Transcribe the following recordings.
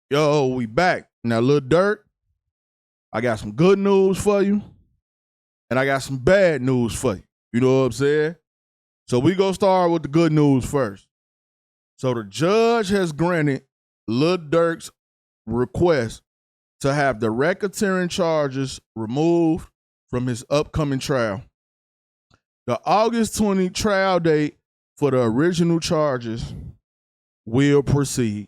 Yo, we back. Now, Lil Durk, I got some good news for you, and I got some bad news for you. You know what I'm saying? So we gonna start with the good news first. So the judge has granted Lil Durk's request to have the racketeering charges removed from his upcoming trial. The August 20 trial date for the original charges will proceed.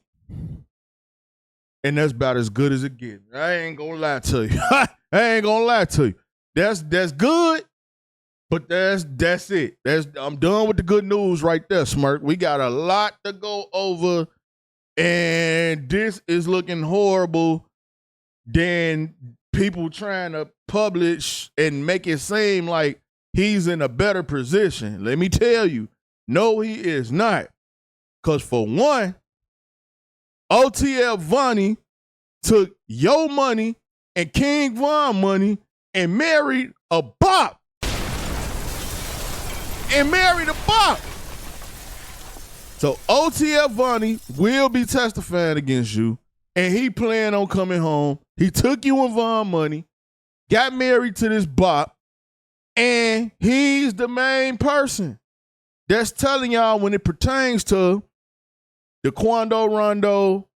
And that's about as good as it gets. I ain't gonna lie to you. I ain't gonna lie to you. That's good, but that's it. I'm done with the good news right there, Smirk. We got a lot to go over, and this is looking horrible than people trying to publish and make it seem like he's in a better position. Let me tell you, no, he is not. Because for one, OTL Vonnie took your money and King Von money and married a bop. So OTL Vonnie will be testifying against you, and he planned on coming home. He took you and Von money, got married to this bop, and he's the main person that's telling y'all when it pertains to the Quando Rondo,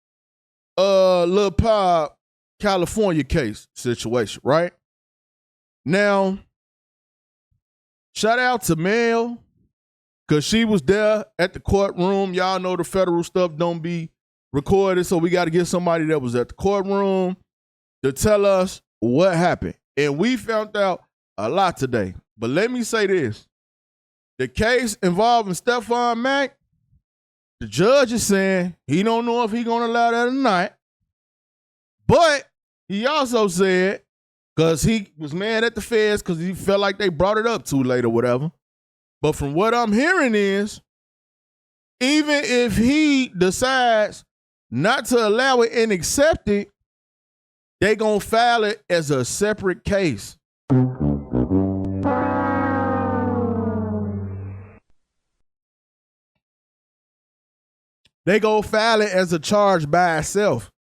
Lil Pop, California case situation, right? Now, shout out to Mel, because she was there at the courtroom. Y'all know the federal stuff don't be recorded, so we got to get somebody that was at the courtroom to tell us what happened. And we found out a lot today. But let me say this. The case involving Stephon Mack, the judge is saying he don't know if he's going to allow that or not. But he also said, because he was mad at the feds because he felt like they brought it up too late or whatever. But from what I'm hearing is, even if he decides not to allow it and accept it, they going to file it as a separate case. They go file it as a charge by itself,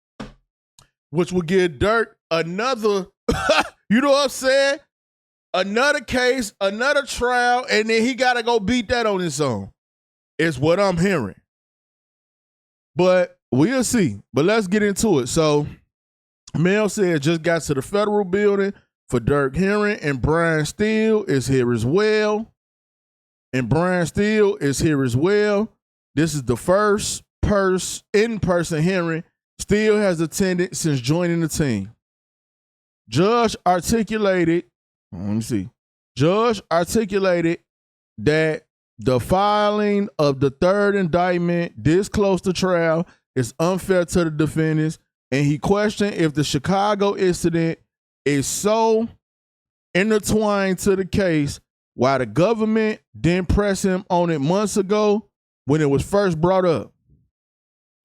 which will give Durk another, you know what I'm saying? Another case, another trial, and then he got to go beat that on his own. Is what I'm hearing. But we'll see. But let's get into it. So, Mel said just got to the federal building for Durk hearing, and Brian Steele is here as well. This is the first in-person hearing Steele has attended since joining the team. Judge articulated that the filing of the third indictment this close to trial is unfair to the defendants, and he questioned if the Chicago incident is so intertwined to the case why the government didn't press him on it months ago when it was first brought up.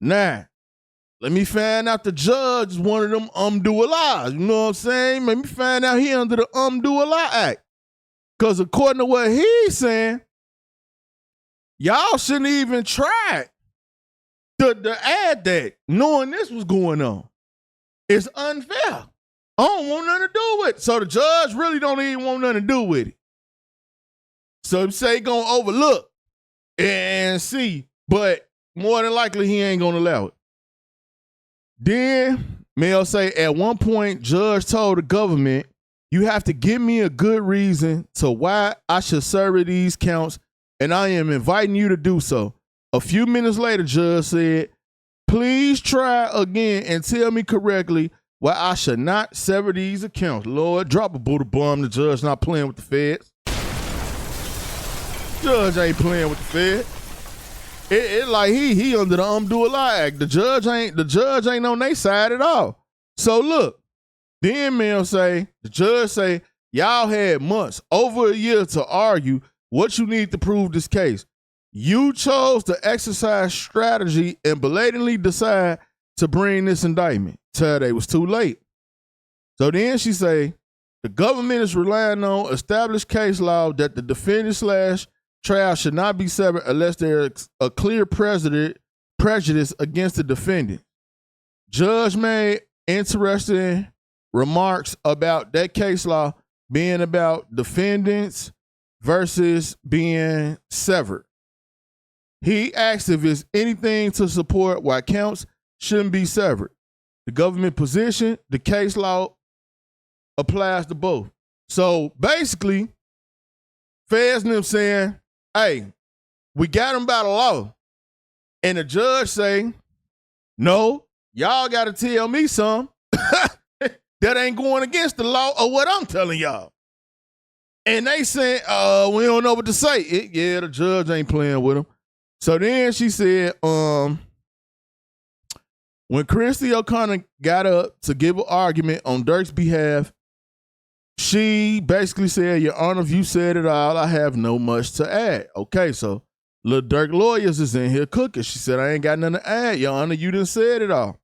Now, let me find out the judge is one of them do a lie. You know what I'm saying? Let me find out he under the do a lie act. Because according to what he's saying, y'all shouldn't even try to add that, knowing this was going on. It's unfair. I don't want nothing to do with it. So the judge really don't even want nothing to do with it. So he say he gonna overlook and see, but more than likely he ain't gonna allow it. Then Mel say at one point, judge told the government, you have to give me a good reason to why I should serve these counts, and I am inviting you to do so. A few minutes later, judge said, please try again and tell me correctly why I should not sever these accounts. Lord, drop a Buddha bomb. The judge not playing with the feds. Judge ain't playing with the feds. It like he under the do a lie act. The judge ain't on their side at all. So look, then the judge say, y'all had months, over a year to argue what you need to prove this case. You chose to exercise strategy and blatantly decide to bring this indictment till it was too late. So then she say, the government is relying on established case law that the defendant / trial should not be severed unless there is a clear prejudice against the defendant. Judge made interesting remarks about that case law being about defendants versus being severed. He asked if there's anything to support why counts shouldn't be severed. The government position, the case law applies to both. So basically, feds and them saying, hey, we got him by the law. And the judge say, no, y'all got to tell me some that ain't going against the law or what I'm telling y'all. And they said, we don't know what to say. Yeah, the judge ain't playing with him. So then she said, when Christy O'Connor got up to give an argument on Durk's behalf, she basically said, Your Honor, if you said it all, I have no much to add. Okay, so Lil Durk lawyers is in here cooking. She said, I ain't got nothing to add, Your Honor. You done said it all.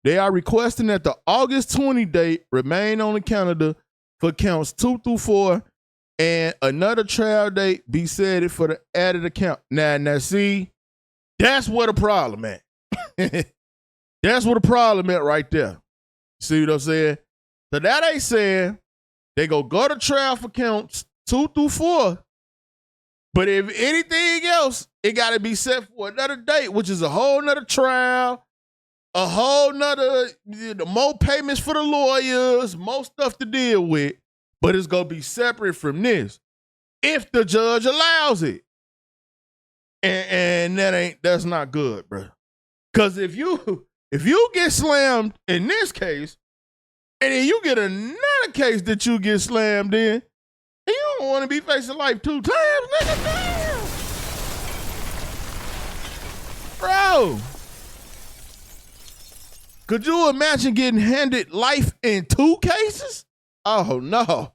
They are requesting that the August 20 date remain on the calendar for counts 2 through 4 and another trial date be set for the added account. Now, see, that's what the problem at. That's what the problem at right there. See what I'm saying? So that ain't saying they go to trial for counts 2 through 4. But if anything else, it got to be set for another date, which is a whole nother trial, a whole nother, more payments for the lawyers, more stuff to deal with. But it's going to be separate from this if the judge allows it. And that's not good, bro. Because if you get slammed in this case, and then you get another case that you get slammed in, and you don't want to be facing life 2 times, nigga. Damn. Bro. Could you imagine getting handed life in 2 cases? Oh no.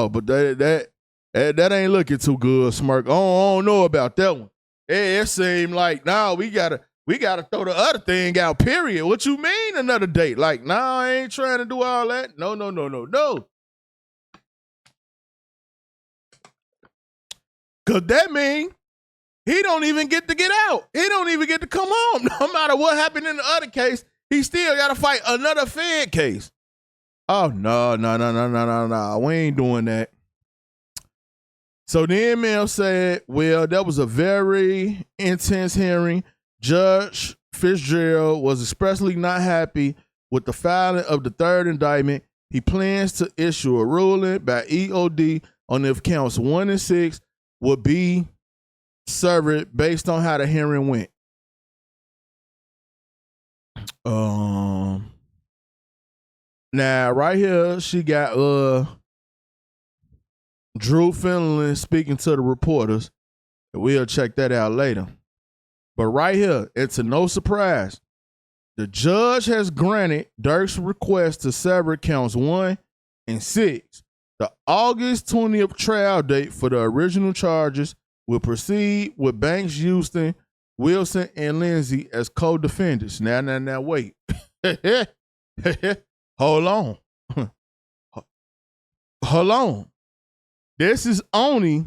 But that ain't looking too good, Smirk. I don't know about that one. It seemed like, we gotta throw the other thing out, period. What you mean another date? Like, I ain't trying to do all that. No. Cause that mean he don't even get to get out. He don't even get to come home. No matter what happened in the other case, he still gotta fight another Fed case. Oh, no. We ain't doing that. So the email said, well, that was a very intense hearing. Judge Fitzgerald was expressly not happy with the filing of the 3rd indictment. He plans to issue a ruling by EOD on if counts 1 and 6 would be severed based on how the hearing went. Now, right here, she got Drew Finland speaking to the reporters. We'll check that out later. But right here, it's a no surprise. The judge has granted Durk's request to sever counts 1 and 6. The August 20th trial date for the original charges will proceed with Banks, Houston, Wilson, and Lindsay as co-defendants. Now, wait. Hold on. Hold on. This is only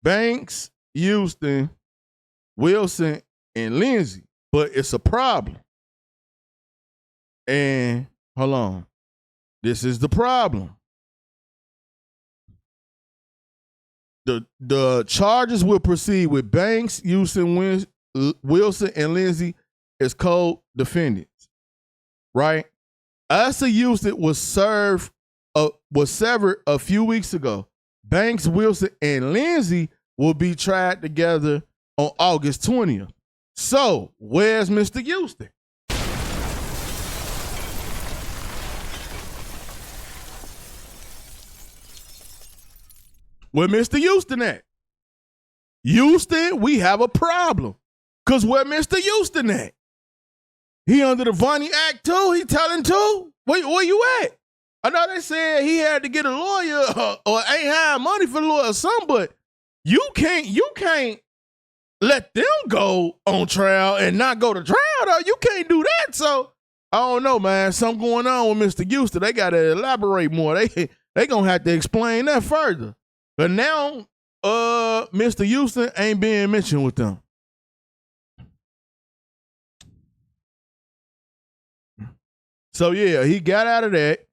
Banks, Houston, Wilson, and Lindsay, but it's a problem. And hold on. This is the problem. The charges will proceed with Banks, Houston, Wilson, and Lindsay as co-defendants. Right? Asa Houston was severed a few weeks ago. Banks, Wilson, and Lindsay will be tried together on August 20th. So, where's Mr. Houston? Where Mr. Houston at? Houston, we have a problem. Because where Mr. Houston at? He under the Vonnie Act too? He telling too? Where you at? I know they said he had to get a lawyer or ain't had money for a lawyer or something, but you can't let them go on trial and not go to trial though. You can't do that. So I don't know, man. Something going on with Mr. Houston. They gotta elaborate more. They gonna have to explain that further. But now Mr. Houston ain't being mentioned with them. So yeah, he got out of that.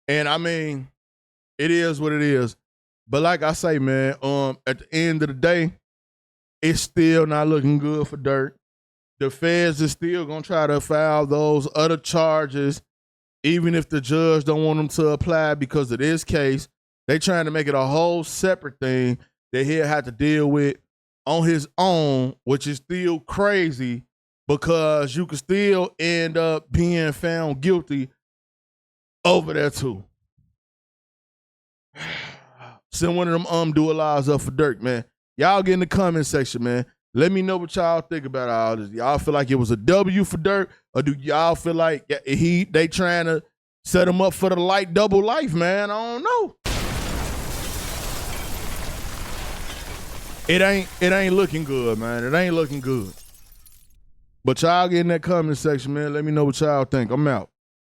And I mean, it is what it is. But like I say, man, at the end of the day, it's still not looking good for Durk. The feds is still gonna try to file those other charges, even if the judge don't want them to apply because of this case. They trying to make it a whole separate thing that he'll have to deal with on his own, which is still crazy because you could still end up being found guilty over there too. Send one of them do-a-lives up for Durk, man. Y'all get in the comment section, man. Let me know what y'all think about all this. Y'all feel like it was a W for Durk, or do y'all feel like they trying to set him up for the light double life, man? I don't know. It ain't looking good, man. It ain't looking good. But y'all get in that comment section, man. Let me know what y'all think. I'm out.